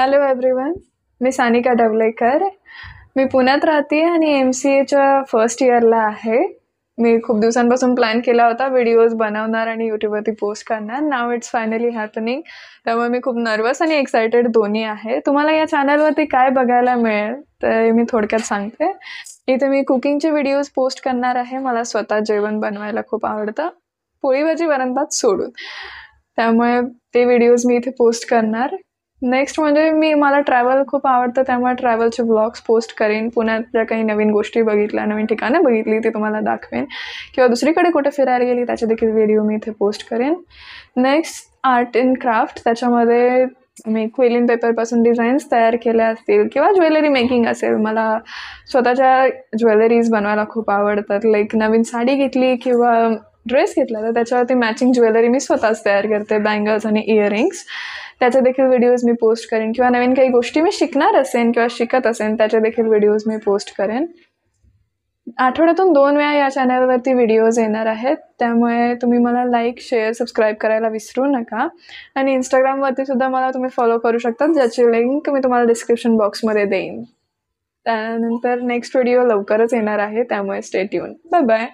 Hello everyone, मी सानिका डवलेकर. मी पुण्यात राहते आणि MCAच्या फर्स्ट इयरला आहे. मी खूप दिवसांपासून प्लॅन केला होता व्हिडिओज बनवणार आणि यूट्यूबवरती पोस्ट करणार. नाव इट्स फायनली हॅपनिंग. त्यामुळे मी खूप नर्वस आणि एक्सायटेड दोन्ही आहे. तुम्हाला या चॅनलवरती काय बघायला मिळेल तर मी थोडक्यात सांगते. इथे मी कुकिंगचे व्हिडिओज पोस्ट करणार आहे. मला स्वतः जेवण बनवायला खूप आवडतं, पोळी भाजी वरण भात सोडून. त्यामुळे ते व्हिडिओज मी इथे पोस्ट करणार. नेक्स्ट म्हणजे मला ट्रॅव्हल खूप आवडतं, त्यामुळे ट्रॅव्हलचे व्लॉग्स पोस्ट करेन. पुण्यात ज्या काही नवीन गोष्टी बघितल्या, नवीन ठिकाणं बघितली ती तुम्हाला दाखवेन, किंवा दुसरीकडे कुठे फिरायला गेली त्याचे देखील व्हिडिओ मी इथे पोस्ट करेन. नेक्स्ट आर्ट अँड क्राफ्ट, त्याच्यामध्ये मी क्विलिन पेपरपासून डिझाईन्स तयार केल्या असतील किंवा ज्वेलरी मेकिंग असेल. मला स्वतःच्या ज्वेलरीज बनवायला खूप आवडतात. लाईक नवीन साडी घेतली किंवा ड्रेस घेतला तर त्याच्यावरती मॅचिंग ज्वेलरी मी स्वतःच तयार करते, बँगल्स आणि इयरिंग्स. त्याचे देखील व्हिडिओज मी पोस्ट करेन, किंवा नवीन काही गोष्टी मी शिकणार असेन किंवा शिकत असेन त्याचे देखील व्हिडिओज मी पोस्ट करेन. आठवड्यातून 2 वेळा या चॅनलवरती व्हिडिओज येणार आहेत. त्यामुळे तुम्ही मला लाईक, शेअर, सबस्क्राईब करायला विसरू नका. आणि इंस्टाग्रामवरती सुद्धा मला तुम्ही फॉलो करू शकता, ज्याची लिंक मी तुम्हाला डिस्क्रिप्शन बॉक्समध्ये देईन. त्यानंतर नेक्स्ट व्हिडिओ लवकरच येणार आहे, त्यामुळे स्टे ट्यून. Bye bye.